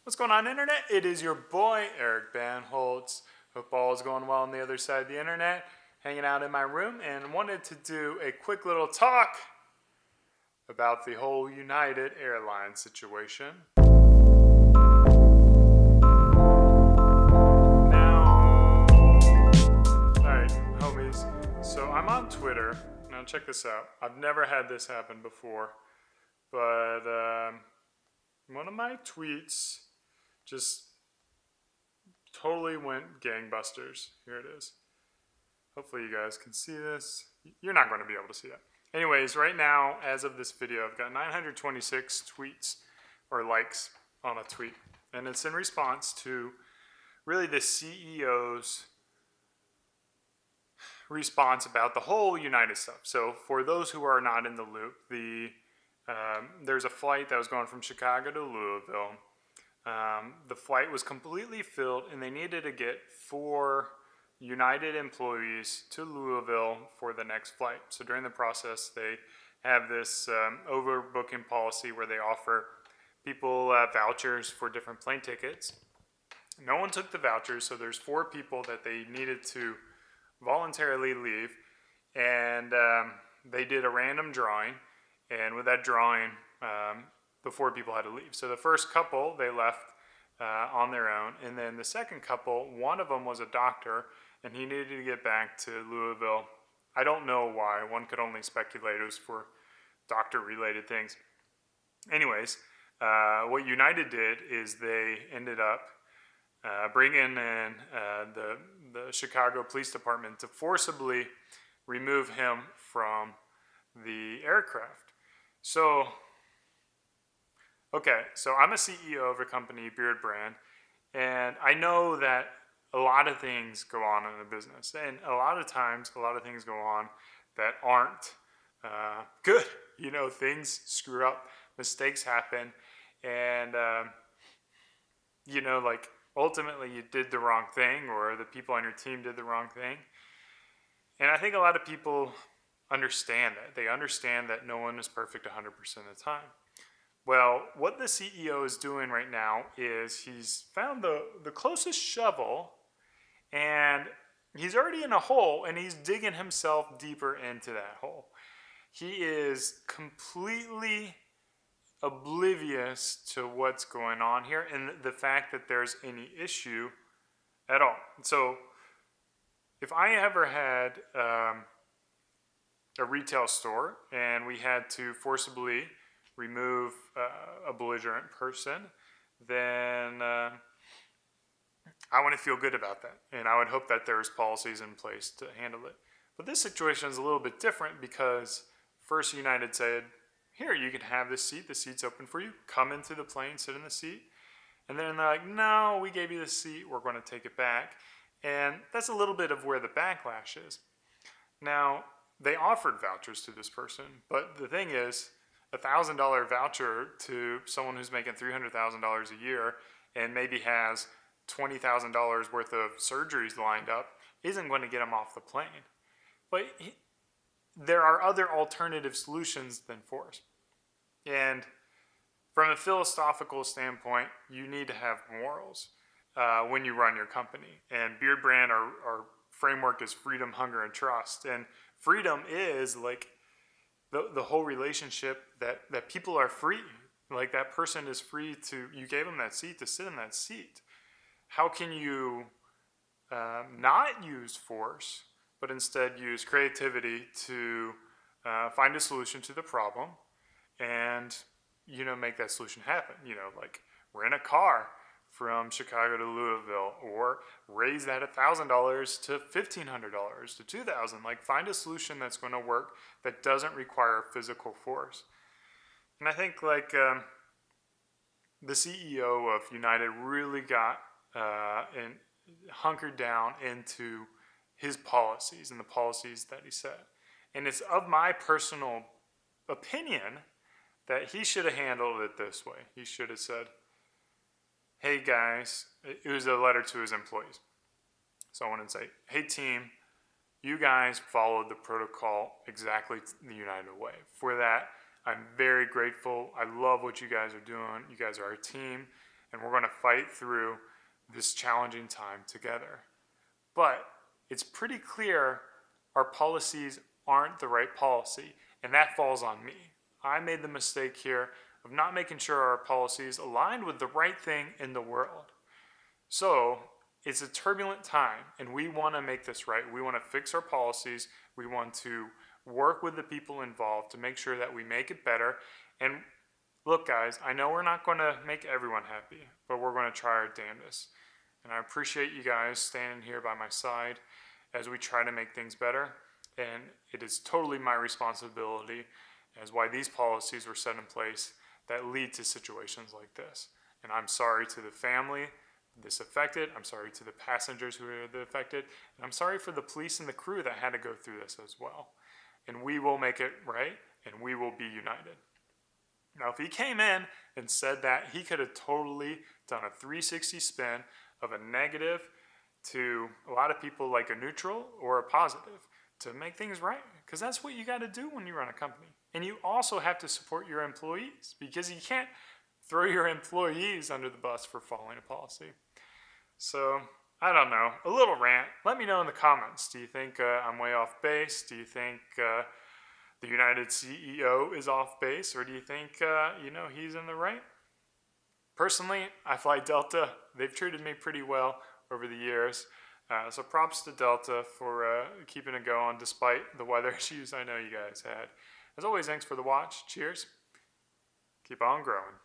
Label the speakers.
Speaker 1: What's going on, internet? It is your boy, Eric Bandholz. Hope all is going well on the other side of the internet. Hanging out in my room and wanted to do a quick little talk about the whole United Airlines situation. Now, alright, homies. So I'm on Twitter. Now check this out. I've never had this happen before, but one of my tweets just totally went gangbusters. Here it is. Hopefully you guys can see this. You're not going to be able to see that. Anyways, right now, as of this video, I've got 926 tweets or likes on a tweet. And it's in response to really the CEO's response about the whole United stuff. So for those who are not in the loop, there's a flight that was going from Chicago to Louisville. The flight was completely filled, and they needed to get 4 United employees to Louisville for the next flight. So during the process, they have this overbooking policy where they offer people vouchers for different plane tickets. No one took the vouchers, so there's 4 people that they needed to voluntarily leave, and they did a random drawing, and with that drawing, the 4 people had to leave. So the first couple, they left on their own. And then the second couple, one of them was a doctor, and he needed to get back to Louisville. I don't know why. One could only speculate it was for doctor-related things. Anyways, what United did is they ended up bringing in the Chicago Police Department to forcibly remove him from the aircraft. So I'm a CEO of a company, Beard Brand, and I know that a lot of things go on in a business, and a lot of times, a lot of things go on that aren't good. You know, things screw up, mistakes happen, and like ultimately you did the wrong thing, or the people on your team did the wrong thing. And I think a lot of people understand that. They understand that no one is perfect 100% of the time. Well, what the CEO is doing right now is he's found the closest shovel, and he's already in a hole, and he's digging himself deeper into that hole. He is completely oblivious to what's going on here and the fact that there's any issue at all. So if I ever had a retail store and we had to forcibly remove a belligerent person, then I want to feel good about that. And I would hope that there's policies in place to handle it. But this situation is a little bit different because first United said, here, you can have this seat. The seat's open for you. Come into the plane, sit in the seat. And then they're like, no, we gave you the seat. We're going to take it back. And that's a little bit of where the backlash is. Now, they offered vouchers to this person. But the thing is, a $1,000 voucher to someone who's making $300,000 a year and maybe has $20,000 worth of surgeries lined up isn't going to get them off the plane. But there are other alternative solutions than force. And from a philosophical standpoint, you need to have morals when you run your company. And Beard Brand, our framework is freedom, hunger, and trust. And freedom is like the whole relationship that people are free. Like that person is free to, you gave them that seat to sit in that seat. How can you not use force, but instead use creativity to find a solution to the problem and, make that solution happen? Like rent a car from Chicago to Louisville, or raise that $1,000 to $1,500 to $2,000. Like find a solution that's going to work that doesn't require physical force. And I think the CEO of United really got and hunkered down into his policies and the policies that he set. And it's of my personal opinion that he should have handled it this way. He should have said, hey guys, it was a letter to his employees. So I want to say, hey team, you guys followed the protocol exactly the United way. For that, I'm very grateful. I love what you guys are doing. You guys are our team. and we're going to fight through this challenging time together. But it's pretty clear our policies aren't the right policy, and that falls on me. I made the mistake here of not making sure our policies aligned with the right thing in the world. So it's a turbulent time, and we want to make this right. We want to fix our policies. We want to work with the people involved to make sure that we make it better. And look, guys, I know we're not going to make everyone happy, but we're going to try our damnedest. And I appreciate you guys standing here by my side as we try to make things better. And it is totally my responsibility as why these policies were set in place that lead to situations like this. And I'm sorry to the family this affected. I'm sorry to the passengers who were affected. And I'm sorry for the police and the crew that had to go through this as well. And we will make it right, and we will be united. Now, if he came in and said that, he could have totally done a 360 spin of a negative to a lot of people like a neutral or a positive to make things right. Because that's what you got to do when you run a company. And you also have to support your employees, because you can't throw your employees under the bus for following a policy. So, I don't know, a little rant. Let me know in the comments. Do you think I'm way off base? Do you think the United CEO is off base? Or do you think, he's in the right? Personally, I fly Delta. They've treated me pretty well over the years. So props to Delta for keeping it going despite the weather issues I know you guys had. As always, thanks for the watch. Cheers. Keep on growing.